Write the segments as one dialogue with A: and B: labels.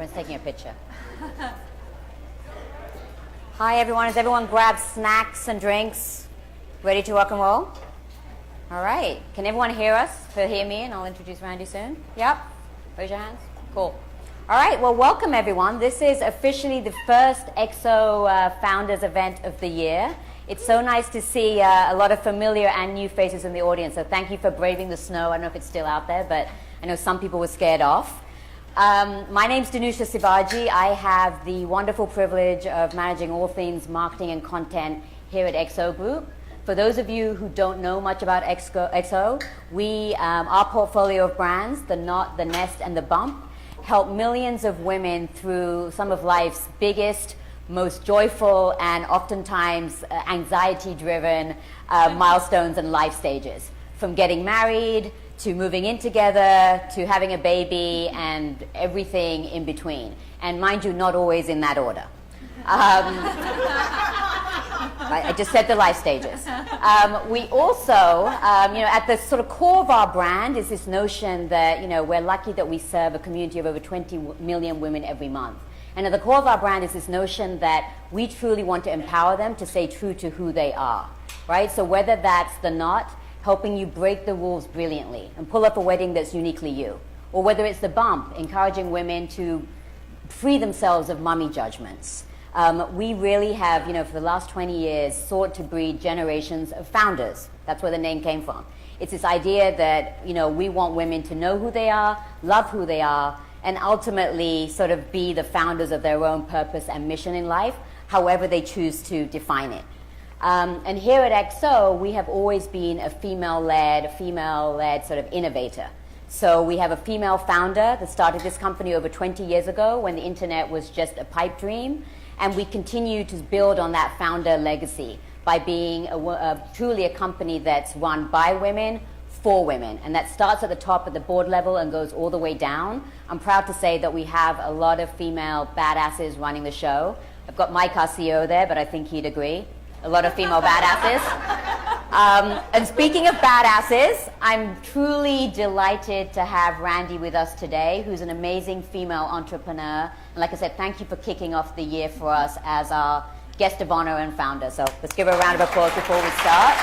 A: Friend's taking a picture. Hi, everyone. Has everyone grabbed snacks and drinks? Ready to rock and roll? All right. Can everyone hear us? Hear me, and I'll introduce Randi soon. Yep. Raise your hands. Cool. All right. Well, welcome, everyone. This is officially the first EXO Founders event of the year. It's so nice to see a lot of familiar and new faces in the audience. So thank you for braving the snow. I don't know if it's still out there, but I know some people were scared off. My name's Dhanusha Sivajee. I have the wonderful privilege of managing all things marketing and content here at EXO Group. For those of you who don't know much about EXO, our portfolio of brands, the Knot, the Nest, and the Bump, help millions of women through some of life's biggest, most joyful, and oftentimes anxiety-driven milestones and life stages. From getting married, to moving in together, to having a baby, and everything in between. And mind you, not always in that order. I just said the life stages. We also, at the sort of core of our brand is this notion that, we're lucky that we serve a community of over 20 million women every month. And at the core of our brand is this notion that we truly want to empower them to stay true to who they are, right? So whether that's the Knot, helping you break the rules brilliantly and pull off a wedding that's uniquely you, or whether it's the Bump, encouraging women to free themselves of mummy judgments. We really have, for the last 20 years, sought to breed generations of founders. That's where the name came from. It's this idea that, we want women to know who they are, love who they are, and ultimately sort of be the founders of their own purpose and mission in life, however they choose to define it. And here at EXO, we have always been a female-led sort of innovator. So we have a female founder that started this company over 20 years ago when the internet was just a pipe dream. And we continue to build on that founder legacy by being truly a company that's run by women, for women. And that starts at the top at the board level and goes all the way down. I'm proud to say that we have a lot of female badasses running the show. I've got Mike, our CEO, there, but I think he'd agree. A lot of female badasses. And speaking of badasses, I'm truly delighted to have Randi with us today, who's an amazing female entrepreneur. And like I said, thank you for kicking off the year for us as our guest of honor and founder. So let's give her a round of applause before we start.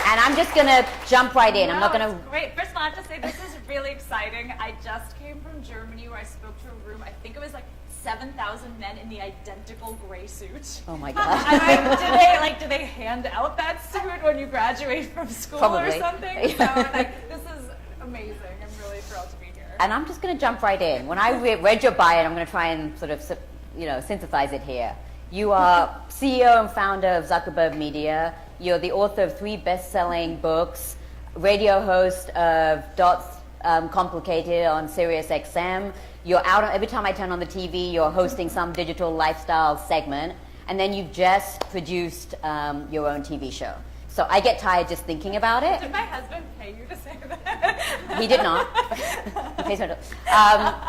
A: And I'm just going to jump right in. I'm not going to...
B: Great. First of all, I have to say this is really exciting. I just came from Germany where I spoke to a room, I think it was like 7,000 men in the identical gray suit.
A: Oh my God.
B: Do they hand out that suit when you graduate from school or something? So this is amazing. I'm really thrilled to be here.
A: And I'm just going to jump right in. When I read your bio, and I'm going to try and sort of synthesize it here. You are CEO and founder of Zuckerberg Media. You're the author of 3 best-selling books, radio host of Dots Complicated on Sirius XM. You're out every time I turn on the TV, you're hosting some digital lifestyle segment, and then you've just produced your own TV show. So I get tired just thinking about it.
B: Did my husband pay you to say that?
A: He did not.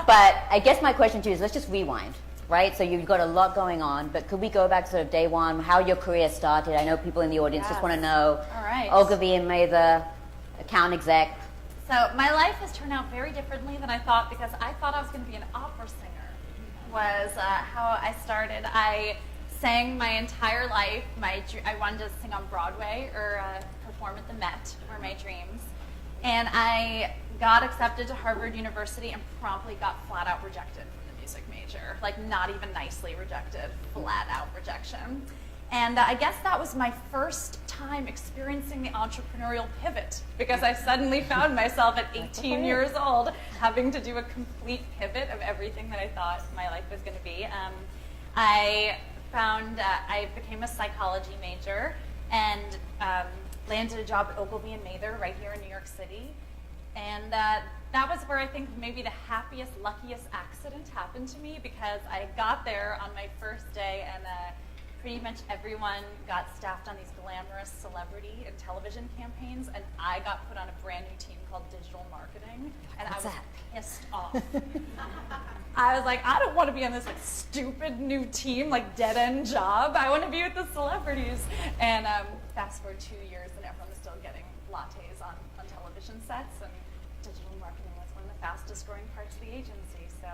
A: But I guess my question to you is, let's just rewind, right? So you've got a lot going on, but could we go back to sort of day one, how your career started? I know people in the audience just want to know.
B: All right.
A: Ogilvy and Mather, account exec.
B: So my life has turned out very differently than I thought, because I thought I was going to be an opera singer, was how I started. I sang my entire life. I wanted to sing on Broadway or perform at the Met were my dreams. And I got accepted to Harvard University and promptly got flat out rejected from the music major. Like not even nicely rejected, flat out rejection. And I guess that was my first time experiencing the entrepreneurial pivot, because I suddenly found myself at 18 years old having to do a complete pivot of everything that I thought my life was going to be. I became a psychology major and landed a job at Ogilvy and Mather right here in New York City. And that was where I think maybe the happiest, luckiest accident happened to me, because I got there on my first day and pretty much everyone got staffed on these glamorous celebrity and television campaigns, and I got put on a brand new team called digital marketing, and I was pissed off. I was like, I don't want to be on this stupid new team, dead-end job. I want to be with the celebrities. And fast forward 2 years, and everyone was still getting lattes on television sets, and digital marketing was one of the fastest growing parts of the agency. So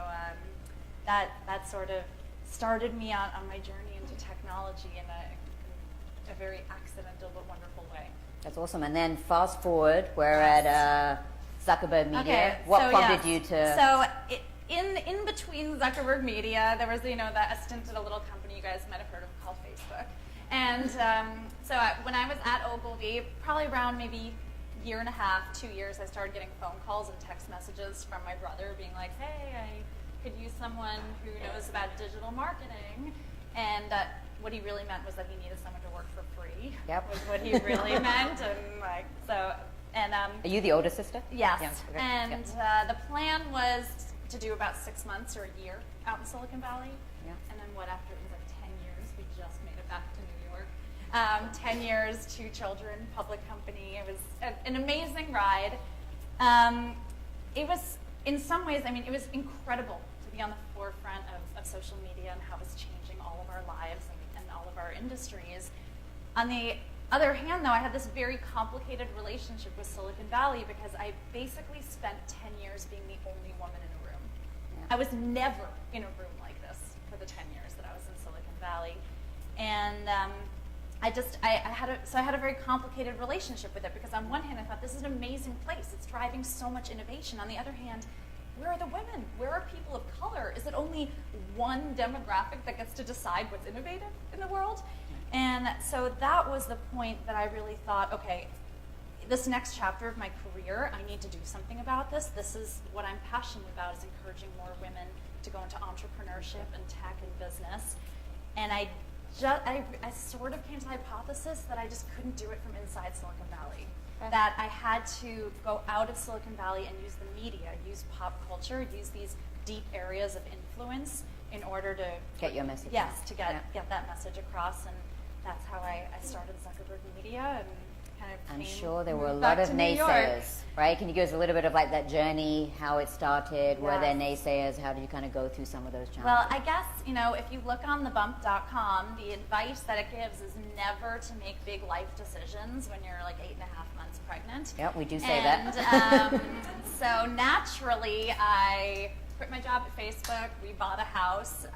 B: that sort of started me out on my journey into technology in a very accidental but wonderful way.
A: That's awesome. And then fast forward, we're at Zuckerberg Media.
B: Okay,
A: What prompted you to?
B: So in between Zuckerberg Media, there was a stint at a little company you guys might have heard of called Facebook. And when I was at Ogilvy, probably around maybe year and a half, 2 years, I started getting phone calls and text messages from my brother being like, hey, I could use someone who knows about digital marketing. And what he really meant was that he needed someone to work for free.
A: Yep.
B: Was what he really meant. And
A: Are you the older sister?
B: yes.
A: Yeah, okay.
B: And the plan was to do about 6 months or a year out in Silicon Valley.
A: Yeah.
B: And then after it was like 10 years, we just made it back to New York. 10 years, 2 children, public company. It was an amazing ride. It was, in some ways, it was incredible to be on the forefront of social media and how it's changing all of our lives and all of our industries. On the other hand, though, I had this very complicated relationship with Silicon Valley because I basically spent 10 years being the only woman in a room.
A: Yeah.
B: I was never in a room like this for the 10 years that I was in Silicon Valley. And I had a very complicated relationship with it because on one hand I thought this is an amazing place. It's driving so much innovation. On the other hand, where are the women? Where are people of color? Is it only one demographic that gets to decide what's innovative in the world? And so that was the point that I really thought, okay, this next chapter of my career, I need to do something about this. This is what I'm passionate about, is encouraging more women to go into entrepreneurship and tech and business. And I sort of came to the hypothesis that I just couldn't do it from inside Silicon Valley. Okay. That I had to go out of Silicon Valley and use the media, use pop culture, use these deep areas of influence in order to
A: Get your message.
B: Yes, to get that message across. And that's how I started Zuckerberg Media and kind of
A: I'm sure there were a
B: back
A: lot of
B: to New York.
A: naysayers, right? Can you give us a little bit of like that journey, how it started? Were there
B: Yes.
A: naysayers? How did you kind of go through some of those challenges?
B: Well, I guess, if you look on thebump.com, the advice that it gives is never to make big life decisions when you're like 8.5 months pregnant.
A: Yep, we do say
B: And,
A: that.
B: so naturally, I quit my job at Facebook. We bought a house.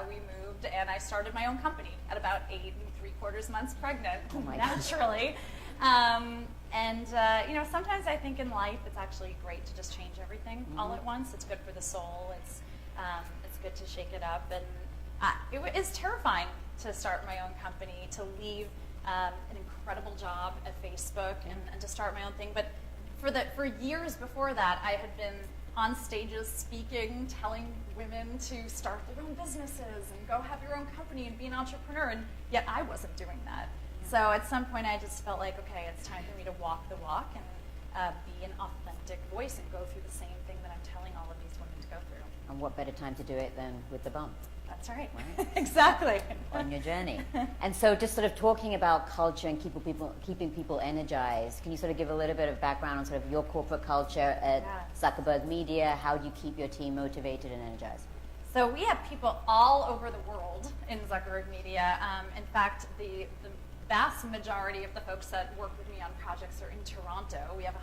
B: We moved, and I started my own company at about 8 3/4 months pregnant.
A: Oh my
B: naturally. Sometimes I think in life it's actually great to just change everything all at once. It's good for the soul. It's good to shake it up. And it is terrifying to start my own company, to leave an incredible job at Facebook and to start my own thing. But for years before that, I had been on stages speaking, telling women to start their own businesses and go have your own company and be an entrepreneur, and yet I wasn't doing that. So at some point I just felt like, okay, it's time for me to walk the walk and be an authentic voice and go through the same thing that I'm telling all of these women to go through.
A: And what better time to do it than with the bump?
B: That's right.
A: Right.
B: Exactly.
A: On your journey. And so just sort of talking about culture and keeping people energized, can you sort of give a little bit of background on sort of your corporate culture at Zuckerberg Media? How do you keep your team motivated and energized?
B: So we have people all over the world in Zuckerberg Media. In fact, the vast majority of the folks that work with me on projects are in Toronto. We have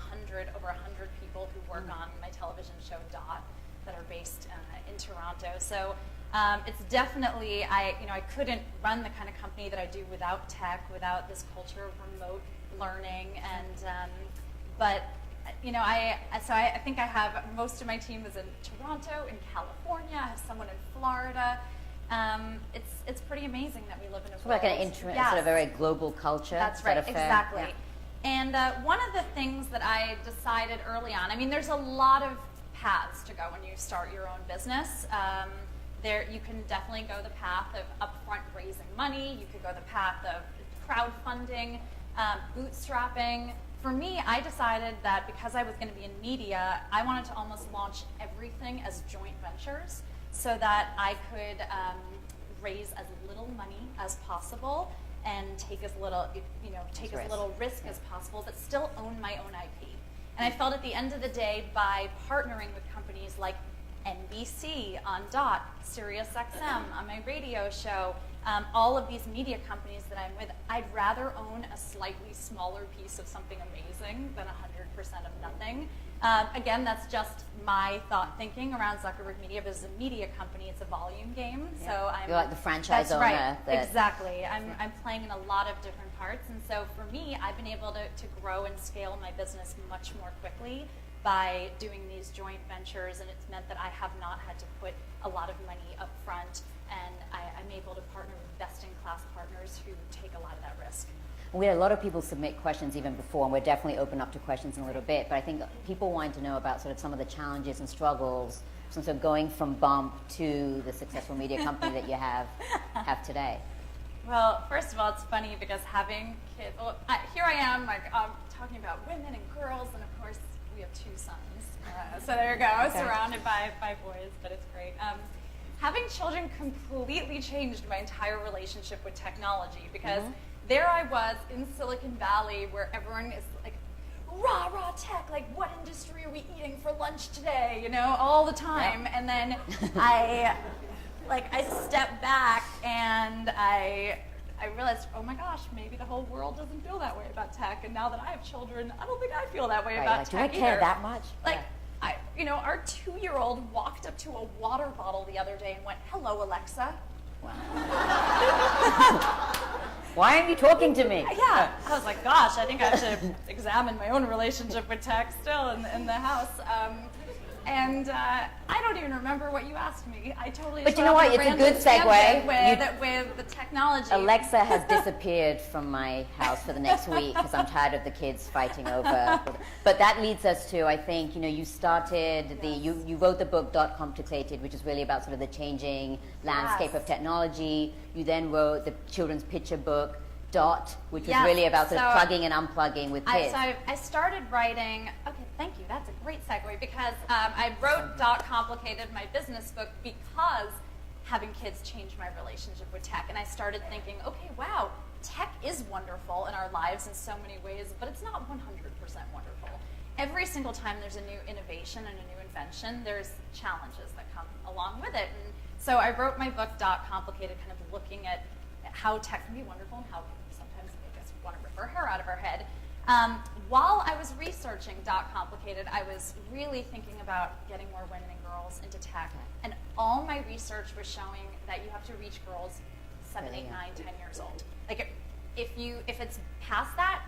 B: over 100 people who work on my television show Dot that are based in Toronto. So it's definitely, I couldn't run the kind of company that I do without tech, without this culture of remote learning. And I think I have most of my team is in Toronto, in California. I have someone in Florida. It's pretty amazing that we live in a
A: Sort of like an sort of a very global culture.
B: That's right, exactly.
A: Yeah.
B: And one of the things that I decided early on, there's a lot of paths to go when you start your own business. You can definitely go the path of upfront raising money. You could go the path of crowdfunding, bootstrapping. For me, I decided that because I was going to be in media, I wanted to almost launch everything as joint ventures so that I could raise as little money as possible and take as little, risk as possible, but still own my own IP. And I felt at the end of the day, by partnering with companies like NBC on Dot, SiriusXM on my radio show, all of these media companies that I'm with, I'd rather own a slightly smaller piece of something amazing than 100% of nothing. Again, that's just my thought thinking around Zuckerberg Media. But as a media company, it's a volume game.
A: Yeah.
B: So I'm
A: You're like the franchise owner.
B: Right. Exactly. I'm playing in a lot of different parts. And so for me, I've been able to grow and scale my business much more quickly by doing these joint ventures, and it's meant that I have not had to put a lot of money up front, and I'm able to partner with best-in-class partners who take a lot of that risk.
A: We had a lot of people submit questions even before, and we're definitely open up to questions in a little bit, but I think people wanted to know about sort of some of the challenges and struggles, sort of going from Bump to the successful media company that you have today.
B: Well, first of all, it's funny because having kids, here I am, like, talking about women and girls, and of course, we have 2 sons. So there you go, okay. Surrounded by boys, but it's great. Having children completely changed my entire relationship with technology because there I was in Silicon Valley where everyone is like, rah tech, like what industry are we eating for lunch today, all the time. Yep. And then I stepped back and I realized, oh my gosh, maybe the whole world doesn't feel that way about tech. And now that I have children, I don't think I feel that way about tech
A: do I care
B: either.
A: that much?
B: Like, our 2-year-old walked up to a water bottle the other day and went, hello, Alexa.
A: Wow. Why aren't you talking to me?
B: Yeah. I was like, gosh, I think I should examine my own relationship with tech still in the house. And I don't even remember what you asked me. I totally.
A: But you know what? It's a good segue.
B: With the technology.
A: Alexa has disappeared from my house for the next week because I'm tired of the kids fighting over. But that leads us to, I think, you started you wrote the book Complicated, which is really about sort of the changing landscape of technology. You then wrote the children's picture book Dot, which was really about sort of plugging and unplugging with kids.
B: I started writing. Okay, thank you. That's a great segue because I wrote Complicated, my business book, because having kids changed my relationship with tech, and I started thinking, okay, wow, tech is wonderful in our lives in so many ways, but it's not 100% wonderful. Every single time there's a new innovation and a new invention, there's challenges that come along with it. And so I wrote my book Complicated, kind of looking at how tech can be wonderful and how it can sometimes make us want to rip our hair out of our head. While I was researching Complicated, I was really thinking about getting more women and girls into tech. And all my research was showing that you have to reach girls 7, 8, 9, 10 years old. Like if it's past that,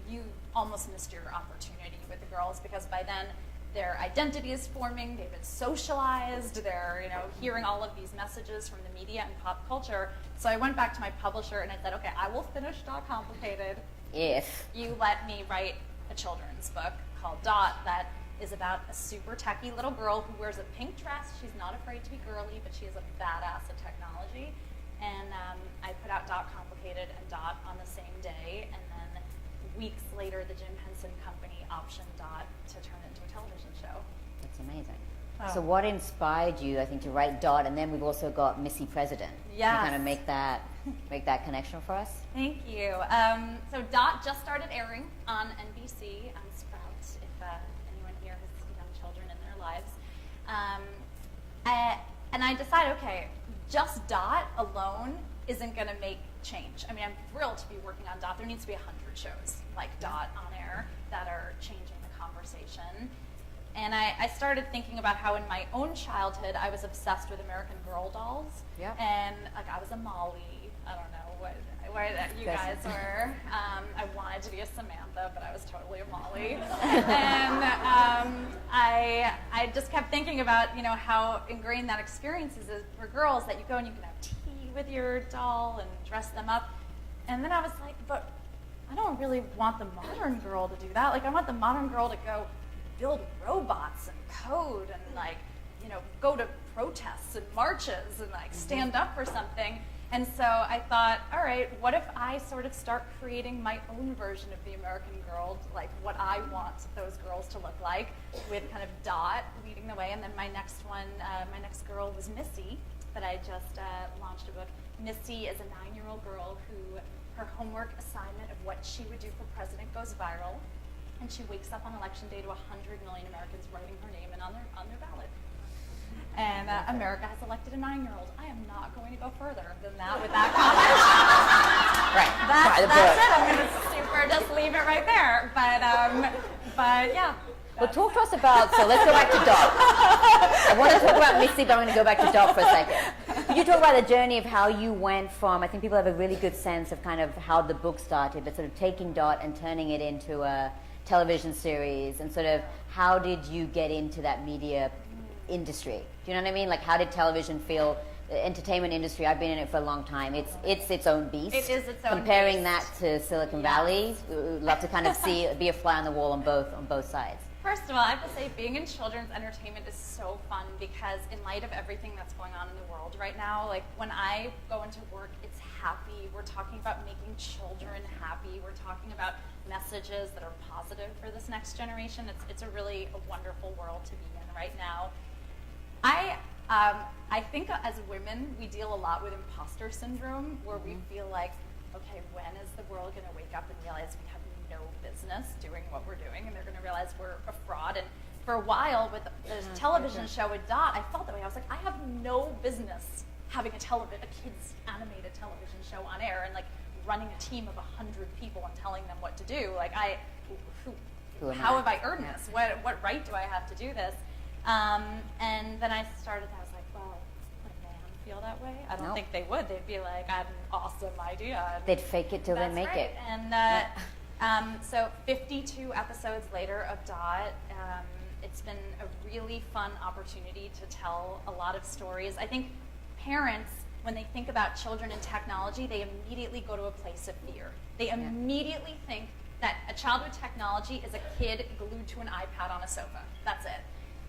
B: you almost missed your opportunity with the girls because by then their identity is forming, they've been socialized, they're hearing all of these messages from the media and pop culture. So I went back to my publisher and I said, okay, I will finish Complicated if you let me write a children's book called Dot that is about a super techie little girl who wears a pink dress. She's not afraid to be girly, but she is a badass at technology. And I put out Complicated and Dot on the same day, and then weeks later, the Jim Henson Company optioned Dot to turn it into a television show.
A: That's amazing. Oh. So what inspired you, I think, to write Dot? And then we've also got Missy President.
B: Yes.
A: To kind of make that connection for us.
B: Thank you. So Dot just started airing on NBC on Sprout, if anyone here has young children in their lives. And I decided, okay, just Dot alone isn't going to make change. I mean, I'm thrilled to be working on Dot. There needs to be 100 shows like Dot on air that are changing the conversation. And I started thinking about how in my own childhood, I was obsessed with American Girl dolls. Yeah. And like I was a Molly. I don't know what you guys were. I wanted to be a Samantha, but I was totally a Molly. And I just kept thinking about how ingrained that experience is for girls, that you go and you can have tea with your doll and dress them up. And then I was like, but I don't really want the modern girl to do that. Like I want the modern girl to go build robots and code and go to protests and marches and stand up for something. And so I thought, all right, what if I sort of start creating my own version of the American girl, like what I want those girls to look like, with kind of Dot leading the way. And then my next girl was Missy, that I just launched a book. Missy is a 9-year-old girl who her homework assignment of what she would do for president goes viral. And she wakes up on election day to 100 million Americans writing her name in on their ballot. And America has elected a 9-year-old. I am not going to go further than that with that comment.
A: Right.
B: That's it. I'm going to just leave it right there. But yeah.
A: Well, talk to us about, so let's go back to Dot. I want to talk about Missy, but I'm going to go back to Dot for a second. Could you talk about the journey of how you went from, I think people have a really good sense of kind of how the book started, but sort of taking Dot and turning it into a television series, and sort of how did you get into that media industry? Do you know what I mean? Like, how did television feel? The entertainment industry, I've been in it for a long time. It's its own beast.
B: It is its own
A: Comparing
B: beast.
A: that to Silicon Valley, we would love to kind of be a fly on the wall on both sides.
B: First of all, I have to say being in children's entertainment is so fun because in light of everything that's going on in the world right now, like when I go into work, it's happy. We're talking about making children happy. We're talking about messages that are positive for this next generation. It's a really wonderful world to be in right now. I think as women, we deal a lot with imposter syndrome, where we feel like, okay, when is the world going to wake up and realize we have no business doing what we're doing, and they're going to realize we're a fraud? And for a while, with the television show with Dot, I felt that way. I was like, I have no business having a kids animated television show on air and like running a team of 100 people and telling them what to do. Like, how have I earned this? What right do I have to do this? And then I started, I was like, well, would a man feel that way? I don't think they would. They'd be like, I had an awesome idea. And
A: they'd fake it till they make it.
B: And so 52 episodes later of Dot, it's been a really fun opportunity to tell a lot of stories. I think parents, when they think about children and technology, they immediately go to a place of fear. They immediately think that a child with technology is a kid glued to an iPad on a sofa. That's it.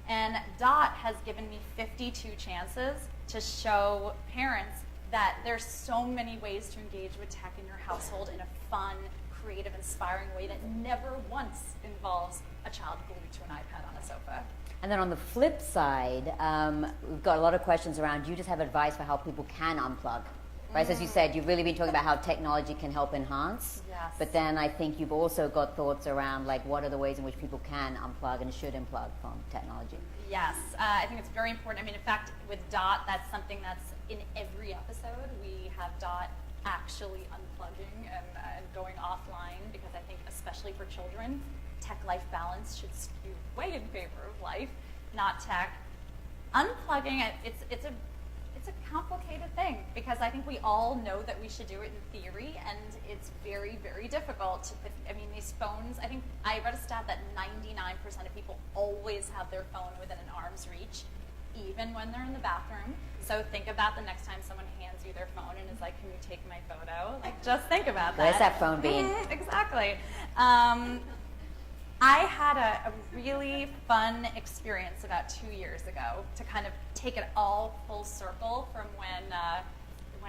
B: And Dot has given me 52 chances to show parents that there's so many ways to engage with tech in your household in a fun, creative, inspiring way that never once involves a child glued to an iPad on a sofa.
A: And then on the flip side, we've got a lot of questions around, you just have advice for how people can unplug. Right, so as you said, you've really been talking about how technology can help enhance.
B: Yes.
A: But then I think you've also got thoughts around like what are the ways in which people can unplug and should unplug from technology.
B: Yes, I think it's very important. I mean, in fact, with Dot, that's something that's in every episode. We have Dot actually unplugging and going offline because I think, especially for children, tech-life balance should skew way in favor of life, not tech. Unplugging, it's a complicated thing because I think we all know that we should do it in theory, and it's very, very difficult. I mean, these phones, I think I read a stat that 99% of people always have their phone within an arm's reach, even when they're in the bathroom. So think about the next time someone hands you their phone and is like, can you take my photo? Like, just think about that.
A: Where's that phone been?
B: Exactly. I had a really fun experience about 2 years ago to kind of take it all full circle from when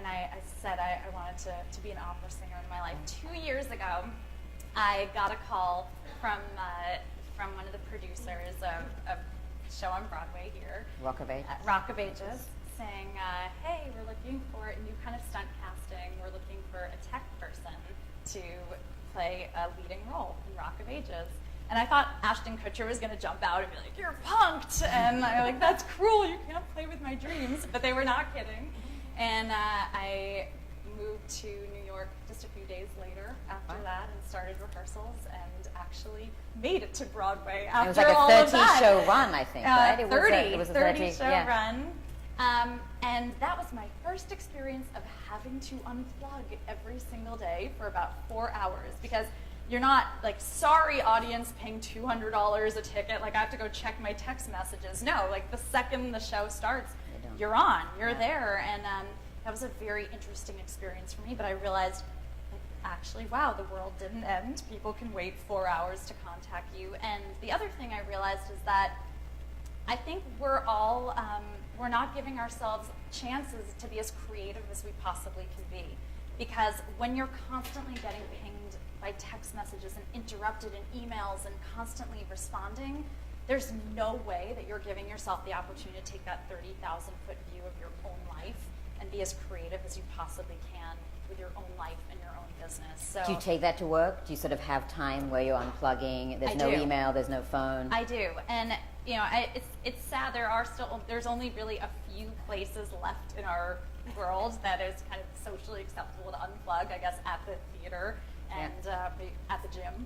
B: I said I wanted to be an opera singer in my life. 2 years ago, I got a call from one of the producers of a show on Broadway here,
A: Rock of Ages.
B: Rock of Ages, saying, hey, we're looking for a new kind of stunt casting. We're looking for a tech person to play a leading role in Rock of Ages. And I thought Ashton Kutcher was going to jump out and be like, you're punked. And I'm like, that's cruel. You can't play with my dreams. But they were not kidding. And I moved to New York just a few days later after that and started rehearsals and actually made it to Broadway after all of that.
A: It was like a 30-show run, I think, right?
B: It was a 30 show
A: yeah.
B: run. And that was my first experience of having to unplug every single day for about 4 hours because you're not like, sorry audience paying $200 a ticket, like I have to go check my text messages. No, like the second the show starts, you're on, you're there. And that was a very interesting experience for me, but I realized like, actually, wow, the world didn't end. People can wait 4 hours to contact you. And the other thing I realized is that I think we're all, we're not giving ourselves chances to be as creative as we possibly can be. Because when you're constantly getting pinged by text messages and interrupted in emails and constantly responding, there's no way that you're giving yourself the opportunity to take that 30,000-foot view of your own life and be as creative as you possibly can with your own life and your own business. So
A: do you take that to work? Do you sort of have time where you're unplugging? There's no email, there's no phone?
B: I do. And you know, it's sad. There's only really a few places left in our world that is kind of socially acceptable to unplug, I guess, at the theater and at the gym.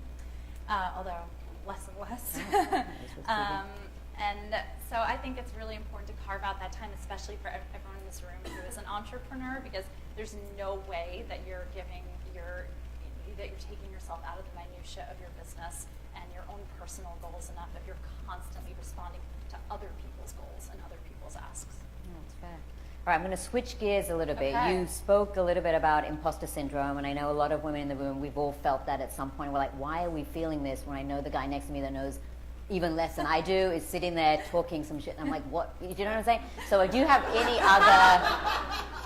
B: Although less and less.
A: This was
B: And so I think it's really important to carve out that time, especially for everyone in this room who is an entrepreneur, because there's no way that you're taking yourself out of the minutia of your business and your own personal goals enough if you're constantly responding to other people's goals and other people's asks.
A: That's fair. All right, I'm going to switch gears a little bit.
B: Okay.
A: You spoke a little bit about imposter syndrome, and I know a lot of women in the room, we've all felt that at some point. We're like, why are we feeling this when I know the guy next to me that knows even less than I do is sitting there talking some shit? And I'm like, what? Do you know what I'm saying? So do you have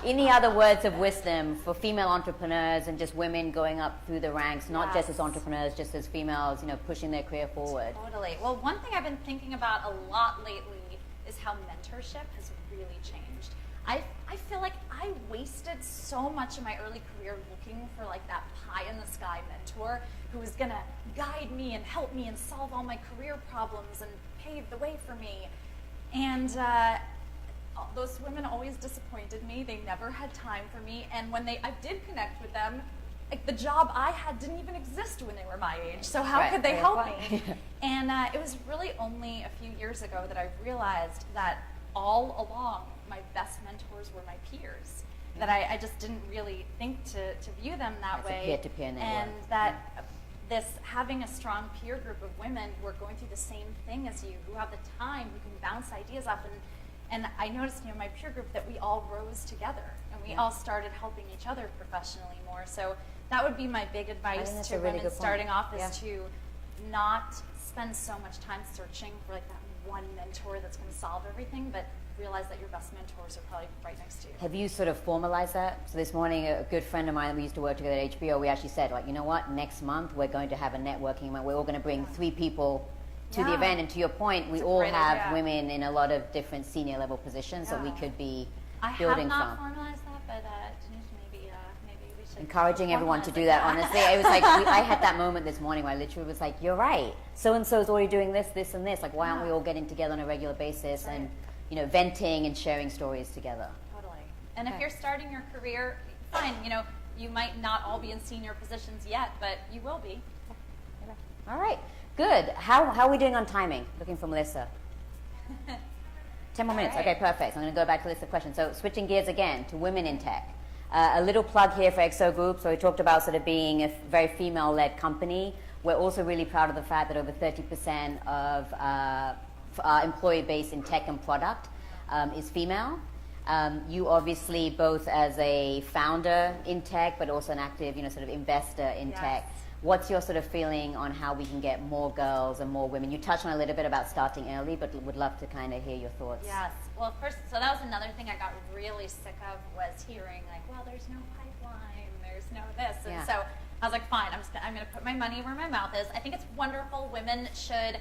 A: any other words of wisdom for female entrepreneurs and just women going up through the ranks, not just as entrepreneurs, just as females, pushing their career forward?
B: Totally. Well, one thing I've been thinking about a lot lately is how mentorship has really changed. I feel like I wasted so much of my early career looking for like that pie-in-the-sky mentor who was going to guide me and help me and solve all my career problems and pave the way for me. And those women always disappointed me. They never had time for me. And when I did connect with them, like the job I had didn't even exist when they were my age. So how could they help me? And it was really only a few years ago that I realized that all along my best mentors were my peers. That I just didn't really think to view them that way.
A: A peer-to-peer network.
B: And that having a strong peer group of women who are going through the same thing as you, who have the time, who can bounce ideas off. And I noticed, my peer group, that we all rose together and we all started helping each other professionally more. So that would be my big advice to women starting off, is to not spend so much time searching for like that one mentor that's going to solve everything, but realize that your best mentors are probably right next to you.
A: Have you sort of formalized that? So this morning, a good friend of mine that we used to work together at HBO, we actually said, like, you know what, next month we're going to have a networking event. We're all going to bring 3 people to the event. And to your point, we all have women in a lot of different senior level positions that we could be building from.
B: I have not formalized that, but maybe we should.
A: Encouraging everyone to do that, honestly. It was like, I had that moment this morning where I literally was like, you're right. So-and-so's already doing this, this, and this. Like, why aren't we all getting together on a regular basis and, venting and sharing stories together?
B: Totally. And if you're starting your career, fine, you might not all be in senior positions yet, but you will be.
A: All right, good. How are we doing on timing? Looking for Melissa. 10 more minutes. Okay, perfect. So I'm going to go back to the list of questions. So switching gears again to women in tech. A little plug here for EXO Group. So we talked about sort of being a very female-led company. We're also really proud of the fact that over 30% of our employee base in tech and product is female. You obviously, both as a founder in tech, but also an active, sort of investor in tech. What's your sort of feeling on how we can get more girls and more women? You touched on a little bit about starting early, but would love to kind of hear your thoughts.
B: Yes. Well, first, so that was another thing I got really sick of, was hearing like, well, there's no pipeline, there's no this. And so I was like, fine, I'm going to put my money where my mouth is. I think it's wonderful. Women should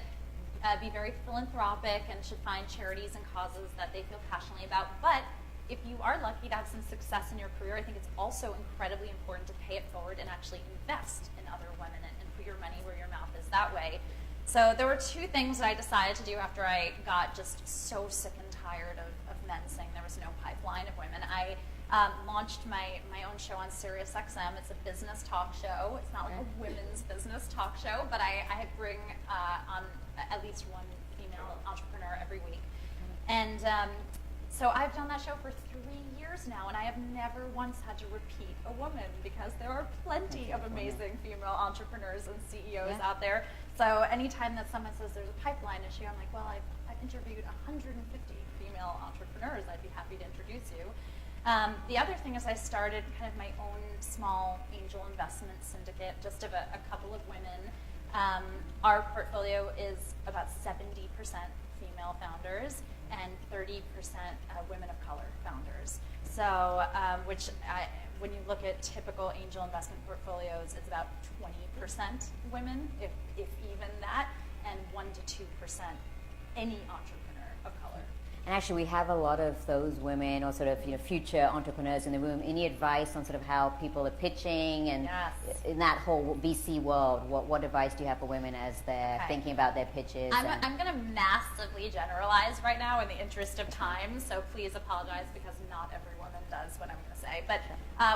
B: be very philanthropic and should find charities and causes that they feel passionately about. But if you are lucky to have some success in your career, I think it's also incredibly important to pay it forward and actually invest in other women and put your money where your mouth is that way. So there were 2 things that I decided to do after I got just so sick and tired of men saying there was no pipeline of women. I launched my own show on SiriusXM. It's a business talk show. It's not like a women's business talk show, but I bring on at least one female entrepreneur every week. And so I've done that show for 3 years now, and I have never once had to repeat a woman, because there are plenty of amazing female entrepreneurs and CEOs out there. So anytime that someone says there's a pipeline issue, I'm like, well, I've interviewed 150 female entrepreneurs. I'd be happy to introduce you. The other thing is I started kind of my own small angel investment syndicate, just of a couple of women. Our portfolio is about 70% female founders and 30% women of color founders. So, when you look at typical angel investment portfolios, it's about 20% women, if even that, and 1 to 2% any entrepreneur of color.
A: And actually, we have a lot of those women or sort of future entrepreneurs in the room. Any advice on sort of how people are pitching and in that whole VC world? What advice do you have for women as they're thinking about their pitches?
B: I'm going to massively generalize right now in the interest of time, so please apologize, because not every woman does what I'm going to say. But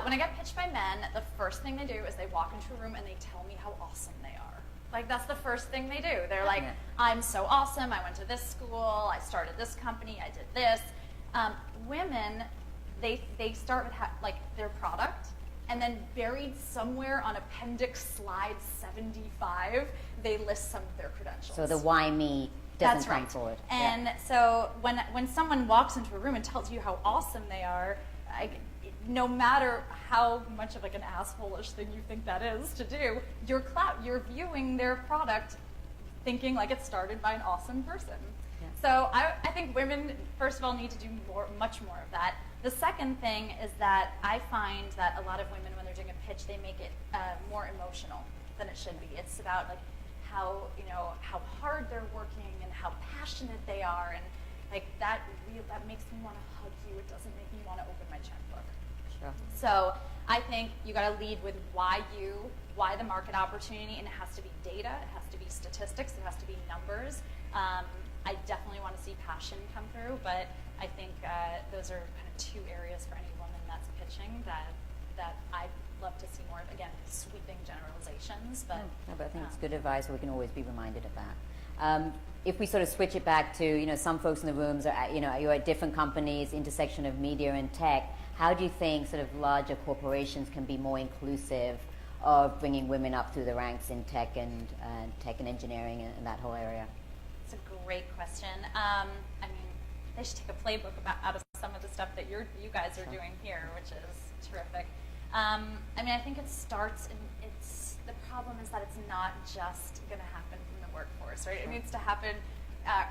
B: when I get pitched by men, the first thing they do is they walk into a room and they tell me how awesome they are. Like, that's the first thing they do. They're like, I'm so awesome. I went to this school. I started this company. I did this. Women, they start with like their product, and then buried somewhere on appendix slide 75, they list some of their credentials.
A: So the why me doesn't come forward.
B: And so when someone walks into a room and tells you how awesome they are, no matter how much of like an asshole-ish thing you think that is to do, you're viewing their product thinking like it started by an awesome person. Yeah. So I think women, first of all, need to do much more of that. The second thing is that I find that a lot of women, when they're doing a pitch, they make it more emotional than it should be. It's about like how hard they're working and how passionate they are, and like that makes me want to hug you. It doesn't make me want to open my checkbook.
A: Sure. So
B: I think you got to lead with why the market opportunity, and it has to be data, it has to be statistics, it has to be numbers. I definitely want to see passion come through, but I think those are kind of two areas for any woman that's pitching that I'd love to see more of. Again, sweeping generalizations, but
A: but I think it's good advice. We can always be reminded of that. If we sort of switch it back to, some folks in the rooms are, you're at different companies, intersection of media and tech. How do you think sort of larger corporations can be more inclusive of bringing women up through the ranks in tech and engineering and that whole area?
B: It's a great question. I mean, they should take a playbook out of some of the stuff that you guys are doing here, which is terrific. I mean, I think it starts, the problem is that it's not just going to happen from the workforce, right? It needs to happen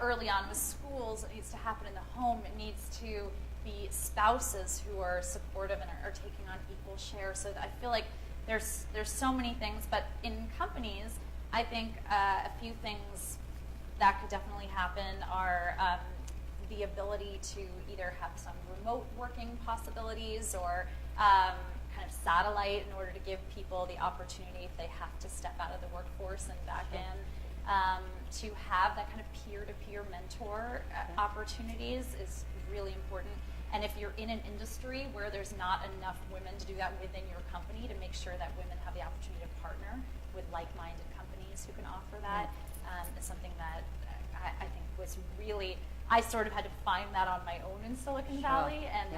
B: early on with schools. It needs to happen in the home. It needs to be spouses who are supportive and are taking on equal share. So I feel like there's so many things, but in companies, I think a few things that could definitely happen are the ability to either have some remote working possibilities or kind of satellite in order to give people the opportunity, if they have to step out of the workforce and back in, to have that kind of peer-to-peer mentor opportunities is really important. And if you're in an industry where there's not enough women to do that within your company, to make sure that women have the opportunity to partner with like-minded companies who can offer that is something that I think was really, I sort of had to find that on my own in Silicon Valley, and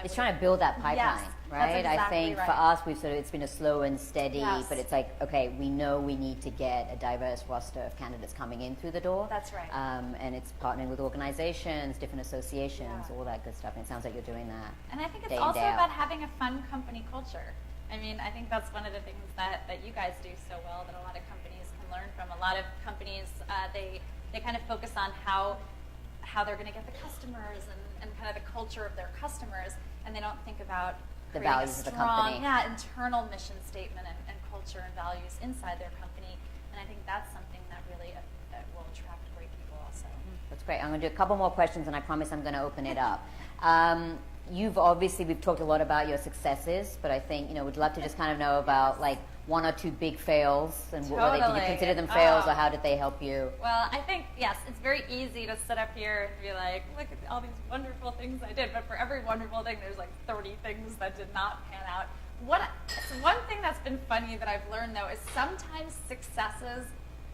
A: it's trying to build that pipeline, right?
B: That's exactly
A: I think
B: right.
A: for us, it's been a slow and steady,
B: Yes.
A: but it's like, okay, we know we need to get a diverse roster of candidates coming in through the door.
B: That's right.
A: And it's partnering with organizations, different associations, all that good stuff. And it sounds like you're doing that.
B: And I think it's
A: day in,
B: also
A: day out.
B: about having a fun company culture. I mean, I think that's one of the things that you guys do so well that a lot of companies can learn from. A lot of companies, they kind of focus on how they're going to get the customers and kind of the culture of their customers, and they don't think about
A: The
B: creating
A: values
B: a
A: of the
B: strong,
A: company.
B: internal mission statement and culture and values inside their company. And I think that's something that really will attract great people also.
A: That's great. I'm going to do a couple more questions, and I promise I'm going to open it up. We've talked a lot about your successes, but I think, we'd love to just kind of know about like one or two big fails, and did you consider them fails, or how did they help you?
B: Well, I think, yes, it's very easy to sit up here and be like, look at all these wonderful things I did, but for every wonderful thing, there's like 30 things that did not pan out. One thing that's been funny that I've learned, though, is sometimes successes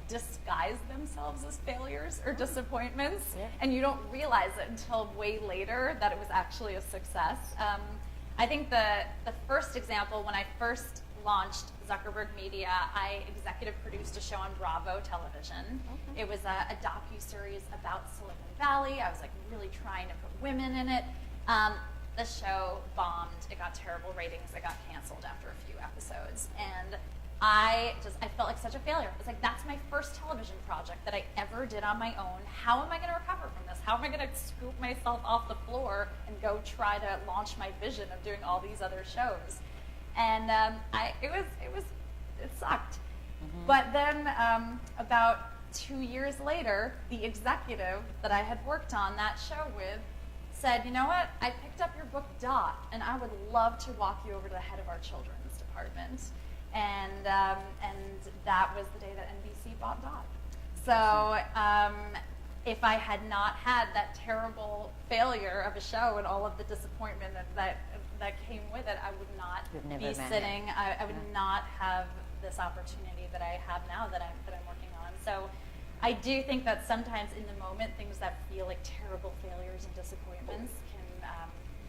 B: disguise themselves as failures or disappointments, and you don't realize it until way later that it was actually a success. I think the first example, when I first launched Zuckerberg Media, I executive produced a show on Bravo Television. Okay. It was a docuseries about Silicon Valley. I was like really trying to put women in it. The show bombed. It got terrible ratings. It got canceled after a few episodes. And I felt like such a failure. It's like, that's my first television project that I ever did on my own. How am I going to recover from this? How am I going to scoop myself off the floor and go try to launch my vision of doing all these other shows? And it sucked. Mm-hmm. But then about 2 years later, the executive that I had worked on that show with said, you know what, I picked up your book Dot, and I would love to walk you over to the head of our children's department. And that was the day that NBC bought Dot. So if I had not had that terrible failure of a show and all of the disappointment that came with it, I would not be sitting. I would not have this opportunity that I have now that I'm working on. So I do think that sometimes in the moment, things that feel like terrible failures and disappointments can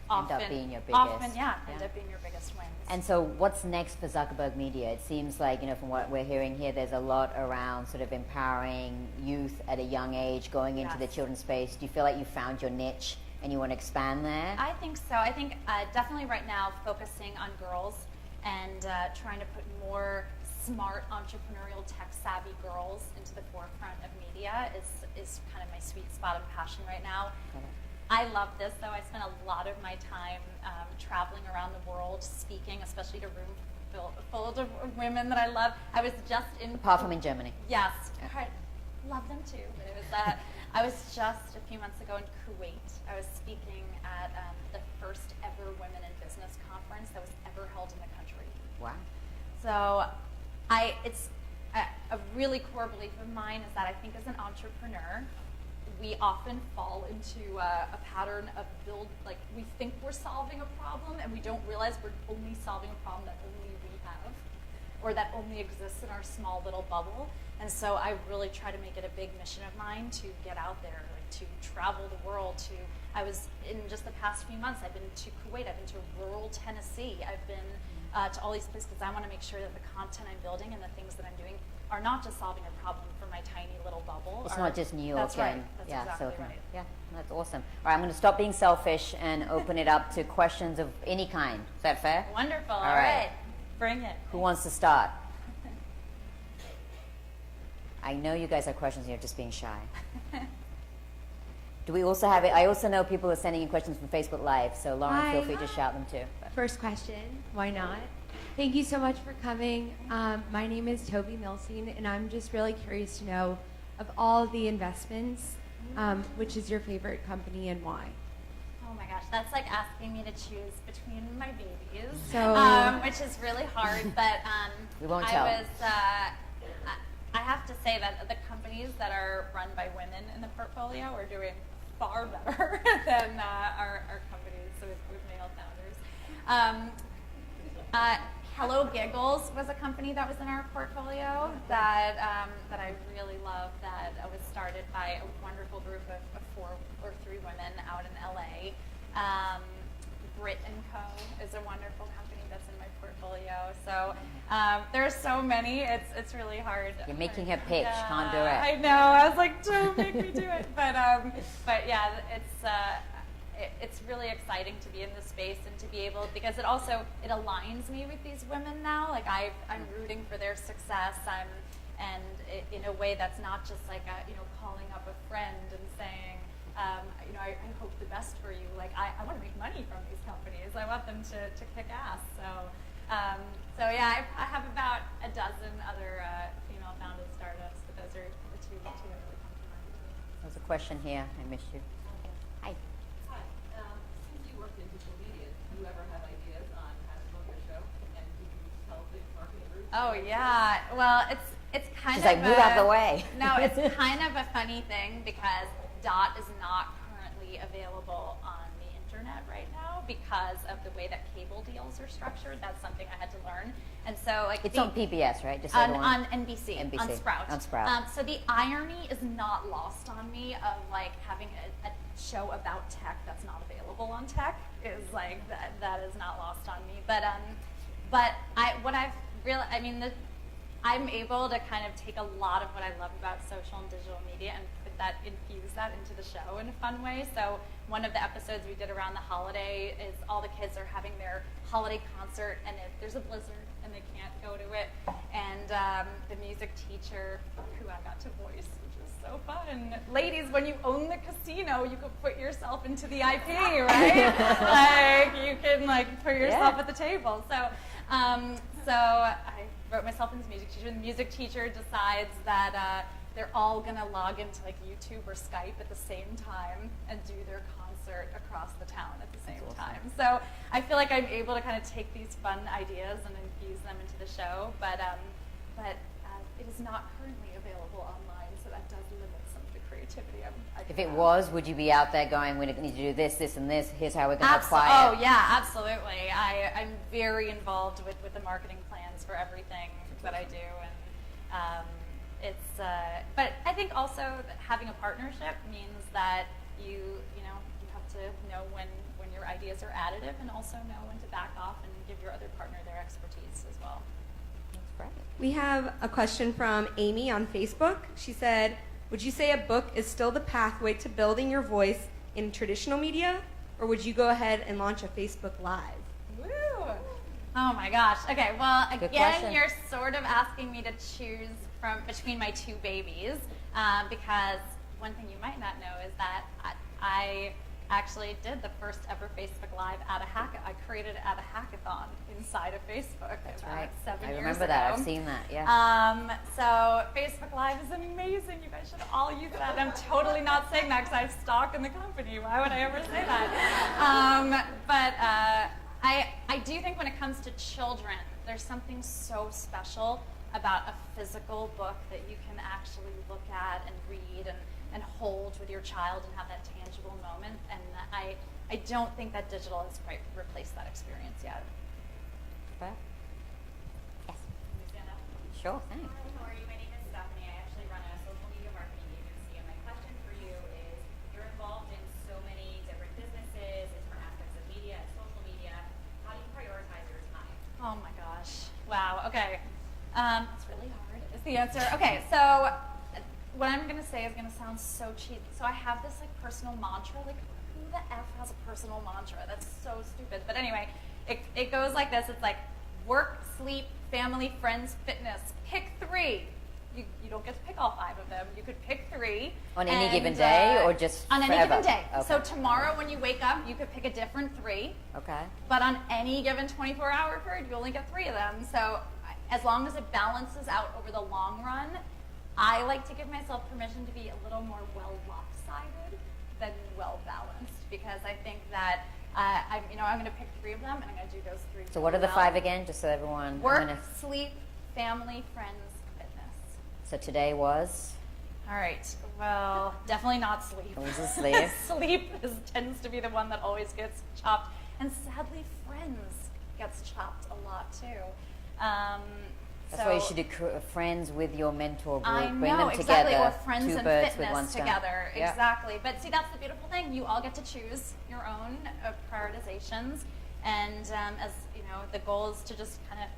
A: End up being your biggest.
B: End up being your biggest wins.
A: And so what's next for Zuckerberg Media? It seems like, from what we're hearing here, there's a lot around sort of empowering youth at a young age, going into the children's space. Do you feel like you found your niche and you want to expand there?
B: I think so. I think definitely right now focusing on girls and trying to put more smart, entrepreneurial, tech-savvy girls into the forefront of media is kind of my sweet spot and passion right now. I love this, though. I spend a lot of my time traveling around the world, speaking, especially to rooms full of women that I love. I was just in...
A: Apart from in Germany.
B: Yes. I love them, too. But it was, I was just a few months ago in Kuwait. I was speaking at the first ever Women in Business conference that was ever held in the country.
A: Wow.
B: So it's a really core belief of mine is that I think as an entrepreneur, we often fall into a pattern of we think we're solving a problem and we don't realize we're only solving a problem that only we have or that only exists in our small little bubble. And so I really try to make it a big mission of mine to get out there, to travel the world. I was in just the past few months, I've been to Kuwait, I've been to rural Tennessee, I've been to all these places because I want to make sure that the content I'm building and the things that I'm doing are not just solving a problem for my tiny little bubble.
A: It's not just New York.
B: That's right.
A: And,
B: That's
A: yeah,
B: exactly
A: Silicon.
B: right.
A: Yeah, that's awesome. All right, I'm going to stop being selfish and open it up to questions of any kind. Is that fair?
B: Wonderful.
A: All
B: All right. Bring it.
A: Who wants to start? I know you guys have questions and you're just being shy. Do we also have it? I also know people are sending in questions from Facebook Live, so Lauren, feel free to shout them too.
C: First question, why not? Thank you so much for coming. My name is Toby Milstein, and I'm just really curious to know, of all the investments, which is your favorite company and why?
B: Oh my gosh, that's like asking me to choose between my babies,
C: So,
B: which is really hard. But
A: We won't tell.
B: I have to say that the companies that are run by women in the portfolio are doing far better than our companies with male founders. Hello Giggles was a company that was in our portfolio that I really love. That was started by a wonderful group of 4 or 3 women out in LA. Brit & Co. is a wonderful company that's in my portfolio. So there's so many. It's really hard.
A: You're making her pitch. Can't do it.
B: I know. I was like, don't make me do it. But yeah, it's really exciting to be in this space and to be able, because it aligns me with these women now. Like I'm rooting for their success. In a way that's not just like calling up a friend and saying, I hope the best for you. Like I want to make money from these companies. I want them to kick ass. So yeah, I have about a dozen other female-founded startups, but those are the two that really come to mind.
A: There's a question here. I missed you. Hi.
D: Hi. Since you worked in digital media, do you ever have ideas on how to promote your show? And do you tell the marketing group?
B: Oh yeah. Well, it's kind
A: She's
B: of
A: like, move out the way.
B: No, it's kind of a funny thing because Dot is not currently available on the internet right now because of the way that cable deals are structured. That's something I had to learn. And so
A: It's on PBS, right? Just so
B: on NBC, on Sprout.
A: On Sprout.
B: So the irony is not lost on me of like having a show about tech that's not available on tech is like that is not lost on me. But I'm able to kind of take a lot of what I love about social and digital media and infuse that into the show in a fun way. So one of the episodes we did around the holiday is all the kids are having their holiday concert, and if there's a blizzard and they can't go to it, and the music teacher who I got to voice, which was so fun. Ladies, when you own the casino, you can put yourself into the IP, right? Like you can put yourself at the table. So I wrote myself into music teacher. The music teacher decides that they're all gonna log into YouTube or Skype at the same time and do their concert across the town at the same time. So I feel like I'm able to kind of take these fun ideas and infuse them into the show, but it is not currently available online, so that does limit some of the creativity.
A: If it was, would you be out there going, we need to do this, this, and this, here's how we're going to apply it?
B: Oh, yeah, absolutely. I'm very involved with the marketing plans for everything that I do, and but I think also that having a partnership means that you have to know when your ideas are additive, and also know when to back off and give your other partner their expertise as well.
A: That's great.
E: We have a question from Amy on Facebook. She said, would you say a book is still the pathway to building your voice in traditional media, or would you go ahead and launch a Facebook Live?
B: Woo! Oh my gosh. Okay, well,
A: Good
B: again,
A: question.
B: you're sort of asking me to choose between my two babies, because one thing you might not know is that I actually did the first ever Facebook Live at a hackathon. I created it at a hackathon inside of Facebook.
A: That's
B: about
A: right.
B: 7
A: I
B: years
A: remember that.
B: ago.
A: I've seen that. Yeah.
B: So Facebook Live is amazing. You guys should all use that. I'm totally not saying that because I have stock in the company. Why would I ever say that? But I do think when it comes to children, there's something so special about a physical book that you can actually look at and read and hold with your child and have that tangible moment. And I don't think that digital has quite replaced that experience yet.
A: Fair. Yes.
B: Can we stand up?
A: Sure. Thanks.
F: Hi, how are you? My name is Stephanie. I actually run a social media marketing agency, and my question for you is, you're involved in so many different businesses, different aspects of media and social media. How do you prioritize your time?
B: Oh my gosh. Wow. Okay. It's really hard is the answer. Okay, so what I'm going to say is going to sound so cheap. So I have this like personal mantra. Like, who the F has a personal mantra? That's so stupid. But anyway, it goes like this. It's like work, sleep, family, friends, fitness. Pick 3. You don't get to pick all 5 of them. You could pick 3.
A: On any given day, or just
B: on any
A: forever?
B: given day.
A: Okay.
B: So tomorrow when you wake up, you could pick a different 3.
A: Okay.
B: But on any given 24-hour period, you only get 3 of them. So as long as it balances out over the long run, I like to give myself permission to be a little more lopsided than well-balanced, because I think that I'm going to pick 3 of them, and I'm going to do those 3.
A: So what are the
B: well.
A: 5 again, just so everyone...
B: Work, sleep, family, friends, fitness.
A: So today was...
B: All right. Well, definitely not sleep.
A: It was a sleep.
B: Sleep tends to be the one that always gets chopped, and sadly, friends gets chopped a lot too.
A: That's why you should do friends with your mentor group.
B: I
A: Bring
B: know,
A: them
B: exactly,
A: together.
B: or friends
A: 2
B: and
A: birds with one
B: fitness
A: stone.
B: together.
A: Yeah.
B: Exactly. But see, that's the beautiful thing. You all get to choose your own prioritizations, and as you know, the goal is to just kind of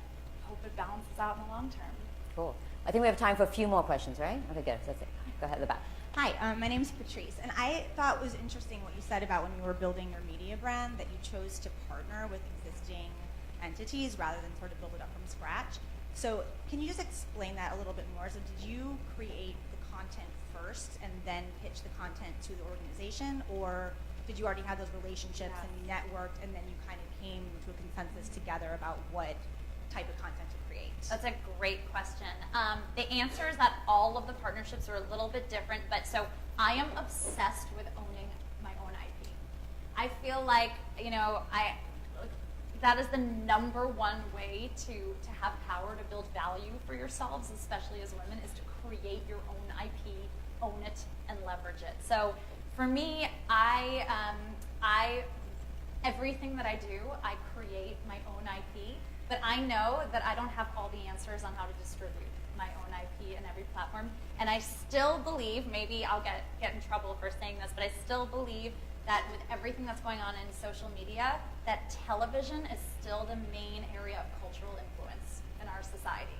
B: hope it balances out in the long term.
A: Cool. I think we have time for a few more questions, right? Okay, good. That's it. Go ahead at the back.
G: Hi, my name's Patrice, and I thought it was interesting what you said about when you were building your media brand, that you chose to partner with existing entities rather than sort of build it up from scratch. So can you just explain that a little bit more? So did you create the content first and then pitch the content to the organization, or did you already have those relationships and you networked and then you kind of came to a consensus together about what type of content to create?
B: That's a great question. The answer is that all of the partnerships are a little bit different, but so I am obsessed with owning my own IP. I feel like, that is the number one way to have power, to build value for yourselves, especially as women, is to create your own IP, own it, and leverage it. So for me, everything that I do, I create my own IP, but I know that I don't have all the answers on how to distribute my own IP in every platform. And I still believe, maybe I'll get in trouble for saying this, but I still believe that with everything that's going on in social media, that television is still the main area of cultural influence in our society.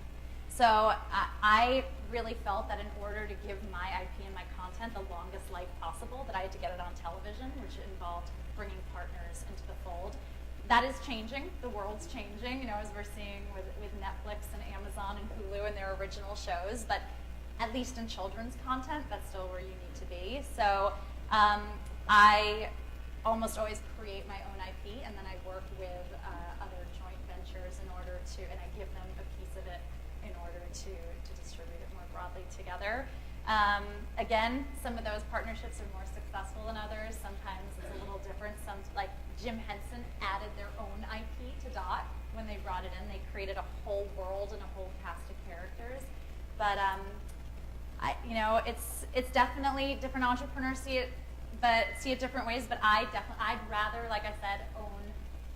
B: So I really felt that in order to give my IP and my content the longest life possible, that I had to get it on television, which involved bringing partners into the fold. That is changing. The world's changing, as we're seeing with Netflix and Amazon and Hulu and their original shows. But at least in children's content, that's still where you need to be. So I almost always create my own IP, and then I work with other joint ventures in order to, and I give them a piece of it in order to distribute it more broadly together. Again, some of those partnerships are more successful than others. Sometimes it's a little different. Some, like Jim Henson, added their own IP to Dot when they brought it in. They created a whole world and a whole cast of characters. But it's definitely different entrepreneurs see it different ways. But I'd rather, like I said, own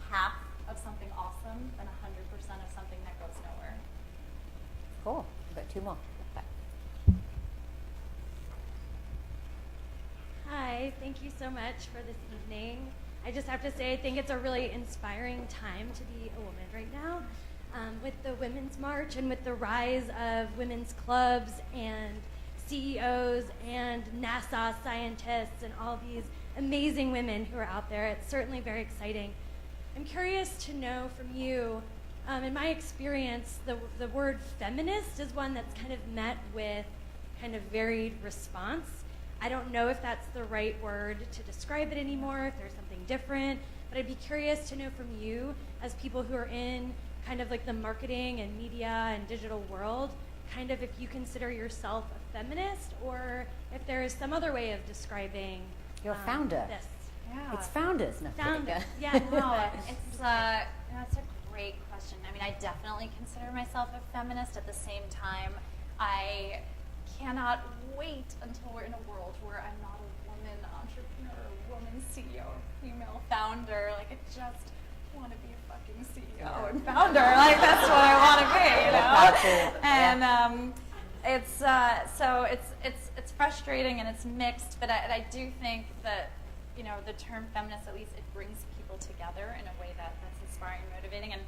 B: half of something awesome than 100% of something that goes nowhere.
A: Cool. We've got two more.
H: Hi, thank you so much for this evening. I just have to say, I think it's a really inspiring time to be a woman right now. With the Women's March and with the rise of women's clubs and CEOs and NASA scientists and all these amazing women who are out there, it's certainly very exciting. I'm curious to know from you, in my experience, the word feminist is one that's kind of met with kind of varied response. I don't know if that's the right word to describe it anymore, if there's something different, but I'd be curious to know from you, as people who are in kind of like the marketing and media and digital world, kind of if you consider yourself a feminist, or if there is some other way of describing
A: You're a founder.
H: this.
B: Yeah.
A: It's founders. No,
H: Founder, yeah.
B: No, that's a great question. I mean, I definitely consider myself a feminist. At the same time, I cannot wait until we're in a world where I'm not a woman entrepreneur, a woman CEO, female founder. Like, I just want to be a fucking CEO and founder. Like, that's what I want to be, you know? And so it's frustrating and it's mixed, but I do think that, you know, the term feminist, at least it brings people together in a way that's inspiring and motivating. And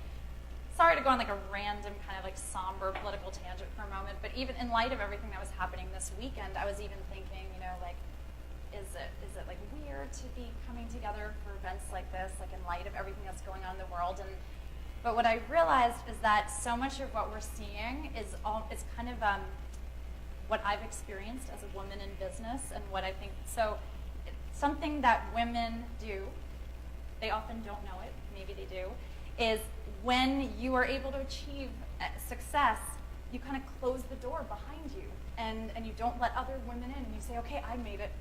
B: sorry to go on like a random kind of like somber political tangent for a moment, but even in light of everything that was happening this weekend, I was even thinking, you know, like, is it like weird to be coming together for events like this, like in light of everything that's going on in the world? But what I realized is that so much of what we're seeing is kind of what I've experienced as a woman in business, and what I think, so something that women do, they often don't know it, maybe they do, is when you are able to achieve success, you kind of close the door behind you, and you don't let other women in, and you say, okay, I made it.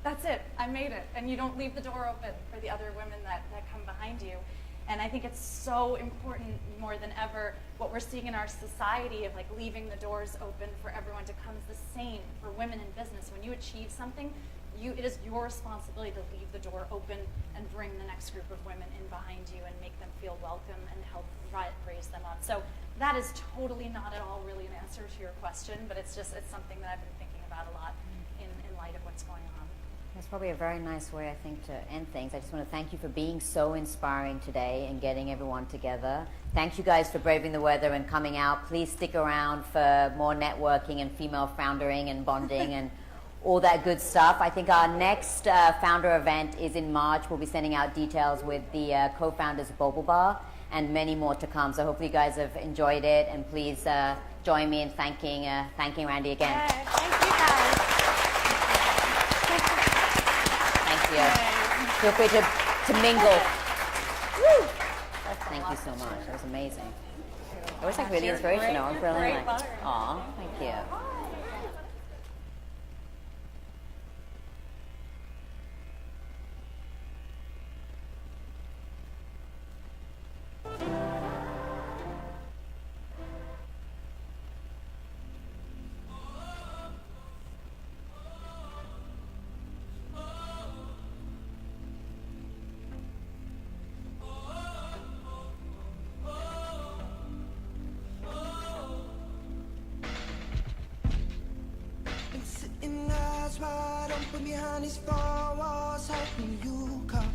B: That's it, I made it. And you don't leave the door open for the other women that come behind you. And I think it's so important more than ever what we're seeing in our society of like leaving the doors open for everyone to come is the same for women in business. When you achieve something, it is your responsibility to leave the door open and bring the next group of women in behind you and make them feel welcome and help raise them up. So that is totally not at all really an answer to your question, but it's something that I've been thinking about a lot in light of what's going on.
A: That's probably a very nice way, I think, to end things. I just want to thank you for being so inspiring today and getting everyone together. Thank you guys for braving the weather and coming out. Please stick around for more networking and female foundering and bonding and all that good stuff. I think our next founder event is in March. We'll be sending out details with the co-founders of Boba Bar and many more to come. So hopefully you guys have enjoyed it, and please join me in thanking Randi again.
H: Yeah, thank you guys.
A: Thank you. Feel free to mingle. Woo! Thank you so much. That was amazing. It was like really inspirational. I was really like, aw, thank you.
I: Sitting eyes wide open behind these four walls, hoping you come.